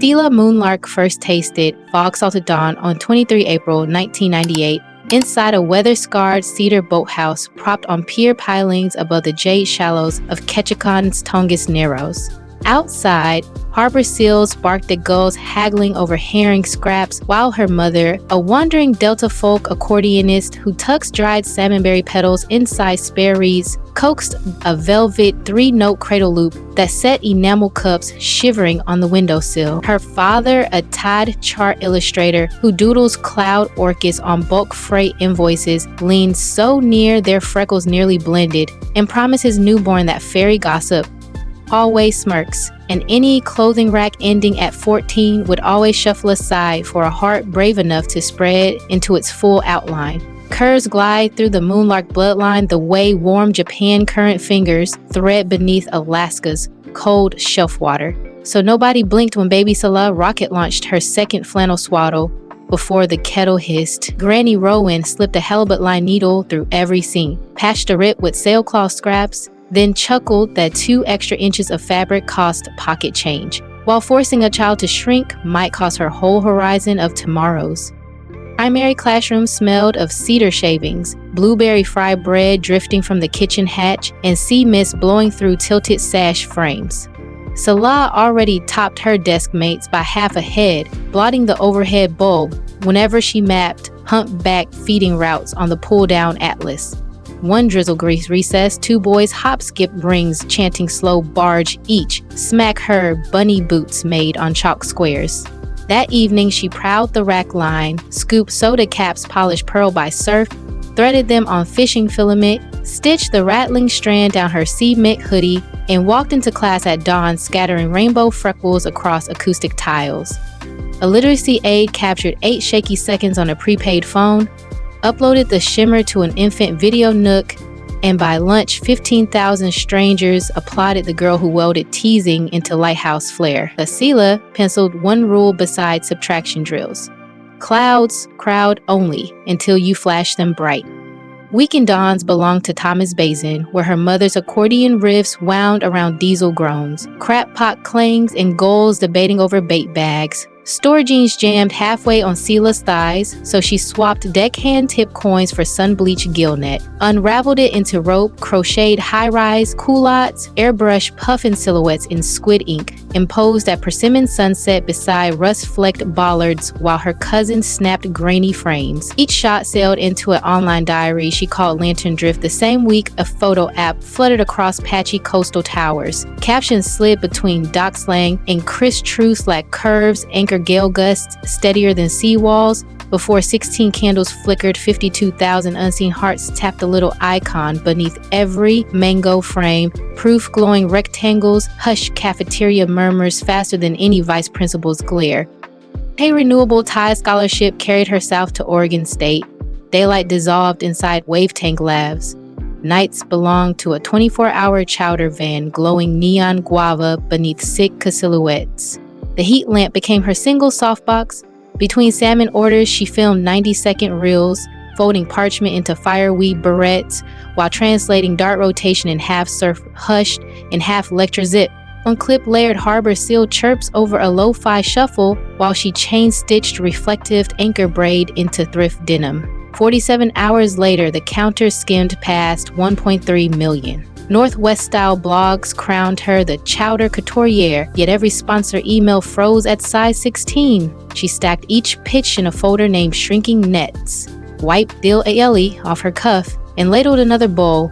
Selah Moonlark first tasted fog-salted dawn on 23 April 1998 inside a weather-scarred cedar boathouse propped on pier pilings above the jade shallows of Ketchikan's Tongass Narrows. Outside, harbor seals barked at gulls haggling over herring scraps, while her mother, a wandering Delta folk accordionist who tucks dried salmonberry petals inside spare reeds, coaxed a velvet three-note cradle loop that set enamel cups shivering on the windowsill. Her father, a tide chart illustrator who doodles cloud orchids on bulk freight invoices, leaned so near their freckles nearly blended and promised his newborn that fairy gossip always smirks, and any clothing rack ending at 14 would always shuffle aside for a heart brave enough to spread into its full outline. Curves glide through the Moonlark bloodline the way warm Japan current fingers thread beneath Alaska's cold shelf water. So nobody blinked when baby Selah rocket launched her second flannel swaddle before the kettle hissed. Granny Rowan slipped a halibut line needle through every seam, patched a rip with sailcloth scraps, then chuckled that 2 extra inches of fabric cost pocket change, while forcing a child to shrink might cost her whole horizon of tomorrows. Primary classroom smelled of cedar shavings, blueberry fried bread drifting from the kitchen hatch, and sea mist blowing through tilted sash frames. Selah already topped her desk mates by half a head, blotting the overhead bulb whenever she mapped humpback feeding routes on the pull-down atlas. One drizzle grease recess, 2 boys hop-skip rings chanting slow barge each, smack her bunny boots made on chalk squares. That evening she prowled the rack line, scooped soda caps polished pearl by surf, threaded them on fishing filament, stitched the rattling strand down her cement hoodie, and walked into class at dawn scattering rainbow freckles across acoustic tiles. A literacy aide captured 8 shaky seconds on a prepaid phone, uploaded the shimmer to an infant video nook, and by lunch 15,000 strangers applauded the girl who welded teasing into lighthouse flair. But Selah penciled one rule beside subtraction drills: clouds crowd only until you flash them bright. Weekend dawns belonged to Thomas Basin, where her mother's accordion riffs wound around diesel groans, crap pot clangs, and gulls debating over bait bags. Store jeans jammed halfway on Selah's thighs, so she swapped deckhand tip coins for sun-bleached gillnet, unraveled it into rope, crocheted high-rise culottes, airbrush puffin silhouettes in squid ink, and posed at persimmon sunset beside rust-flecked bollards while her cousin snapped grainy frames. Each shot sailed into an online diary she called Lantern Drift the same week a photo app fluttered across patchy coastal towers. Captions slid between dock slang and crisp truths like curves, anchor gale gusts steadier than seawalls. Before 16 candles flickered, 52,000 unseen hearts tapped a little icon beneath every mango frame, proof glowing rectangles, hushed cafeteria murmurs faster than any vice principal's glare. A renewable Thai scholarship carried her south to Oregon State. Daylight dissolved inside wave tank labs. Nights belonged to a 24-hour chowder van glowing neon guava beneath Sitka silhouettes. The heat lamp became her single softbox. Between salmon orders, she filmed 90-second reels, folding parchment into fireweed barrettes while translating dart rotation in half surf hushed and half lecture zip. Unclipped layered harbor seal chirps over a lo-fi shuffle while she chain-stitched reflective anchor braid into thrift denim. 47 hours later, the counter skimmed past 1.3 million. Northwest-style blogs crowned her the chowder couturier, yet every sponsor email froze at size 16. She stacked each pitch in a folder named Shrinking Nets, wiped Dil Aeli off her cuff, and ladled another bowl.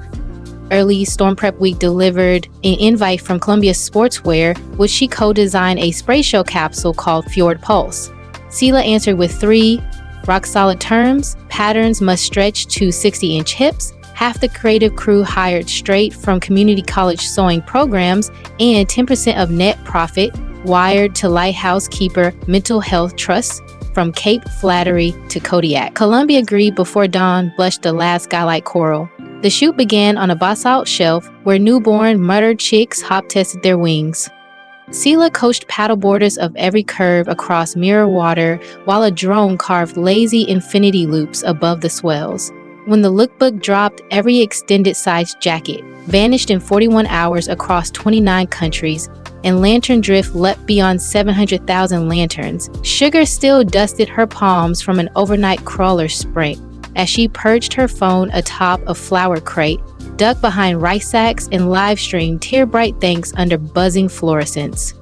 Early Storm Prep Week delivered an invite from Columbia Sportswear, which she co-designed a spray show capsule called Fjord Pulse. Selah answered with 3 rock-solid terms: patterns must stretch to 60-inch hips, half the creative crew hired straight from community college sewing programs, and 10% of net profit wired to Lighthouse Keeper Mental Health Trusts from Cape Flattery to Kodiak. Columbia agreed before dawn blushed the last skylight coral. The shoot began on a basalt shelf where newborn muttered chicks hop-tested their wings. Selah coached paddleboarders of every curve across mirror water while a drone carved lazy infinity loops above the swells. When the lookbook dropped, every extended-sized jacket vanished in 41 hours across 29 countries, and lantern drift leapt beyond 700,000 lanterns. Sugar still dusted her palms from an overnight crawler sprint as she perched her phone atop a flower crate, ducked behind rice sacks, and live-streamed tear-bright thanks under buzzing fluorescence.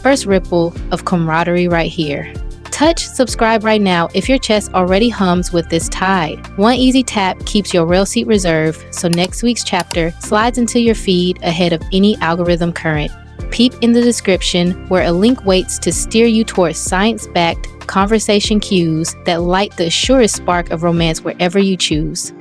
First ripple of camaraderie right here. Touch subscribe right now if your chest already hums with this tide. One easy tap keeps your rail seat reserved, so next week's chapter slides into your feed ahead of any algorithm current. Peep in the description where a link waits to steer you towards science-backed conversation cues that light the surest spark of romance wherever you choose.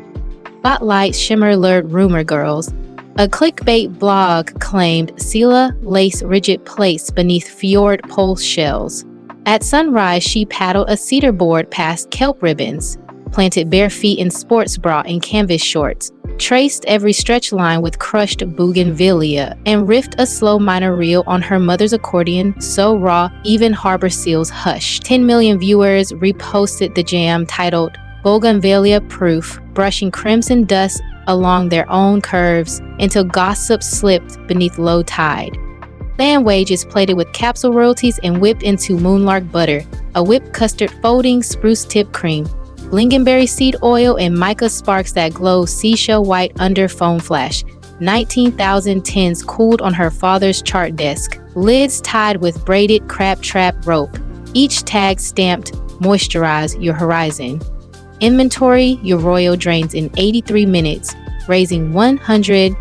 Spotlight Shimmer Lured Rumor Girls. A clickbait blog claimed Selah laced rigid plates beneath fjord pole shells. At sunrise, she paddled a cedar board past kelp ribbons, planted bare feet in sports bra and canvas shorts, traced every stretch line with crushed bougainvillea, and riffed a slow minor reel on her mother's accordion so raw even harbor seals hushed. 10 million viewers reposted the jam titled Bougainvillea Proof, brushing crimson dust along their own curves until gossip slipped beneath low tide. Fan wages plated with capsule royalties and whipped into Moonlark butter, a whipped custard folding spruce tip cream, lingonberry seed oil, and mica sparks that glow seashell white under foam flash. 19,000 tins cooled on her father's chart desk, lids tied with braided crab trap rope, each tag stamped moisturize your horizon. Inventory your royal drains in 83 minutes, raising $198,000.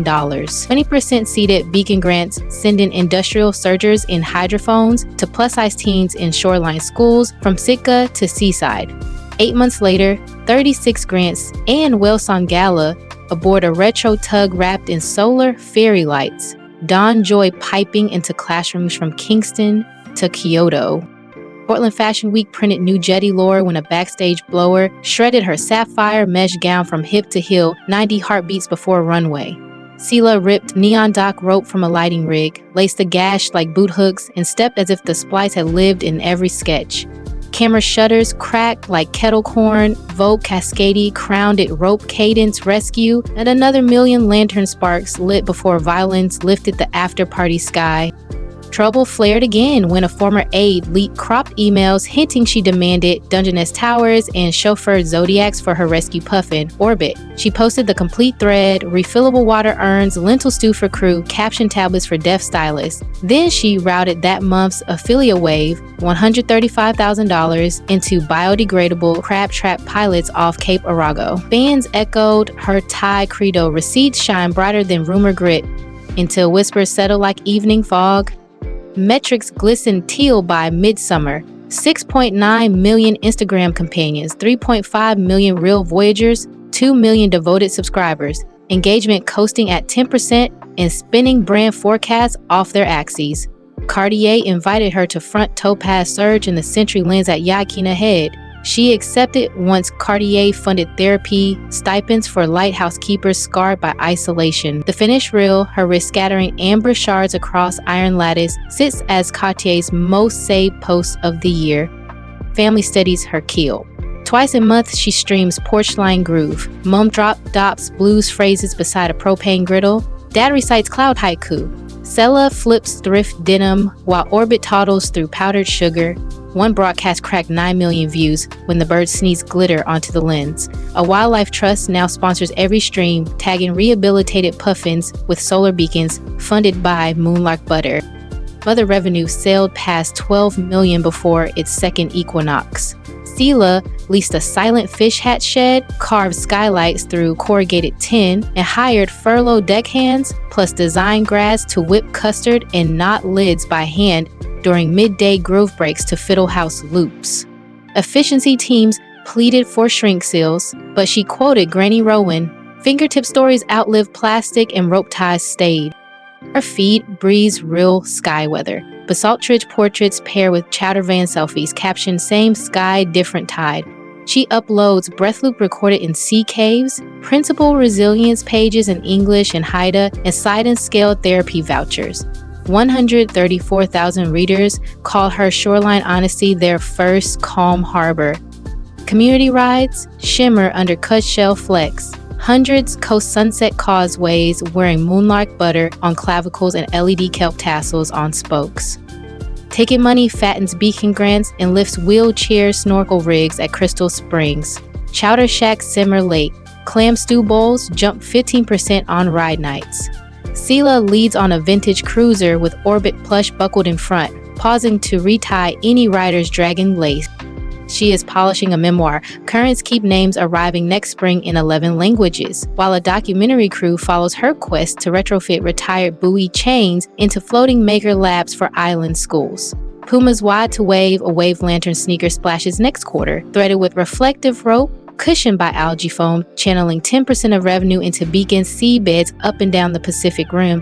20% seeded beacon grants sending industrial surgers in hydrophones to plus-size teens in shoreline schools from Sitka to Seaside. 8 months later, 36 grants and Wellsong Gala aboard a retro tug wrapped in solar fairy lights. Dawn joy piping into classrooms from Kingston to Kyoto. Portland Fashion Week printed new jetty lore when a backstage blower shredded her sapphire mesh gown from hip to heel 90 heartbeats before runway. Selah ripped neon dock rope from a lighting rig, laced a gash like boot hooks, and stepped as if the splice had lived in every sketch. Camera shutters cracked like kettle corn, Vogue Cascade crowned it rope cadence rescue, and another million lantern sparks lit before violence lifted the after-party sky. Trouble flared again when a former aide leaked cropped emails hinting she demanded Dungeness Towers and chauffeured Zodiacs for her rescue puffin, Orbit. She posted the complete thread, refillable water urns, lentil stew for crew, caption tablets for deaf stylists. Then she routed that month's affiliate wave, $135,000, into biodegradable crab trap pilots off Cape Arago. Fans echoed her Thai credo, receipts shine brighter than rumor grit, until whispers settle like evening fog. Metrics glisten teal by midsummer. 6.9 million Instagram companions, 3.5 million real voyagers, 2 million devoted subscribers. Engagement coasting at 10% and spinning brand forecasts off their axes. Cartier invited her to front topaz surge in the Century lens at Yakina Head. She accepted once Cartier funded therapy stipends for lighthouse keepers scarred by isolation. The finished reel, her wrist scattering amber shards across iron lattice, sits as Cartier's most saved post of the year. Family studies her keel. Twice a month, she streams Porchline Groove. Mom drops blues phrases beside a propane griddle. Dad recites cloud haiku. Selah flips thrift denim while Orbit toddles through powdered sugar. One broadcast cracked 9 million views when the birds sneezed glitter onto the lens. A wildlife trust now sponsors every stream, tagging rehabilitated puffins with solar beacons funded by Moonlark butter. Mother revenue sailed past 12 million before its second equinox. Selah leased a silent fish hat shed, carved skylights through corrugated tin, and hired furloughed deckhands plus design grads to whip custard and knot lids by hand during midday groove breaks to fiddle house loops. Efficiency teams pleaded for shrink seals, but she quoted Granny Rowan, "Fingertip stories outlived plastic and rope ties stayed." Her feed breathes real sky weather. Basalt Ridge portraits pair with chowder van selfies, captioned "Same sky, different tide." She uploads breath loop recorded in sea caves, principal resilience pages in English and Haida, and side and scale therapy vouchers. 134,000 readers call her shoreline honesty their first calm harbor. Community rides shimmer under cut shell flex. Hundreds coast sunset causeways wearing Moonlark butter on clavicles and LED kelp tassels on spokes. Ticket money fattens beacon grants and lifts wheelchair snorkel rigs at Crystal Springs. Chowder Shack Simmer Lake. Clam stew bowls jump 15% on ride nights. Selah leads on a vintage cruiser with Orbit plush buckled in front, pausing to retie any rider's dragging lace. She is polishing a memoir. Currents keep names arriving next spring in 11 languages, while a documentary crew follows her quest to retrofit retired buoy chains into floating maker labs for island schools. Puma's Wide to Wave, a wave lantern sneaker splashes next quarter, threaded with reflective rope, cushioned by algae foam, channeling 10% of revenue into Beacon's seabeds up and down the Pacific Rim.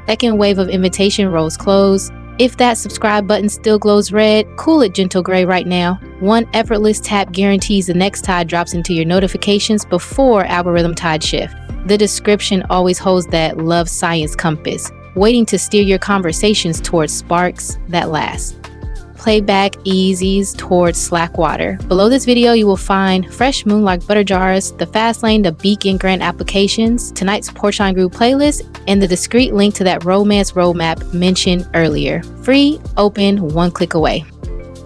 Second wave of invitation rolls close. If that subscribe button still glows red, cool it gentle gray right now. One effortless tap guarantees the next tide drops into your notifications before algorithm tide shift. The description always holds that love science compass, waiting to steer your conversations towards sparks that last. Playback easies towards slack water. Below this video, you will find fresh Moonlark butter jars, the fast lane to Beacon grant applications, tonight's Porchline Group playlist, and the discreet link to that romance roadmap mentioned earlier. Free, open, one click away.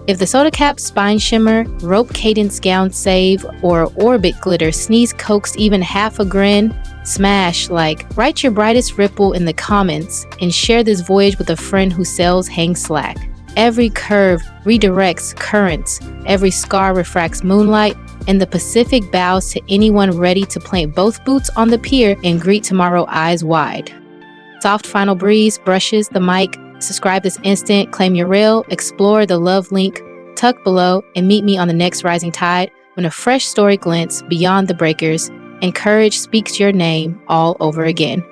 If the soda cap spine shimmer, rope cadence gown save, or orbit glitter sneeze coaxed even half a grin, smash like. Write your brightest ripple in the comments and share this voyage with a friend who sells hang slack. Every curve redirects currents, every scar refracts moonlight, and the Pacific bows to anyone ready to plant both boots on the pier and greet tomorrow eyes wide. Soft final breeze brushes the mic. Subscribe this instant, claim your rail, explore the love link, tuck below, and meet me on the next rising tide when a fresh story glints beyond the breakers and courage speaks your name all over again.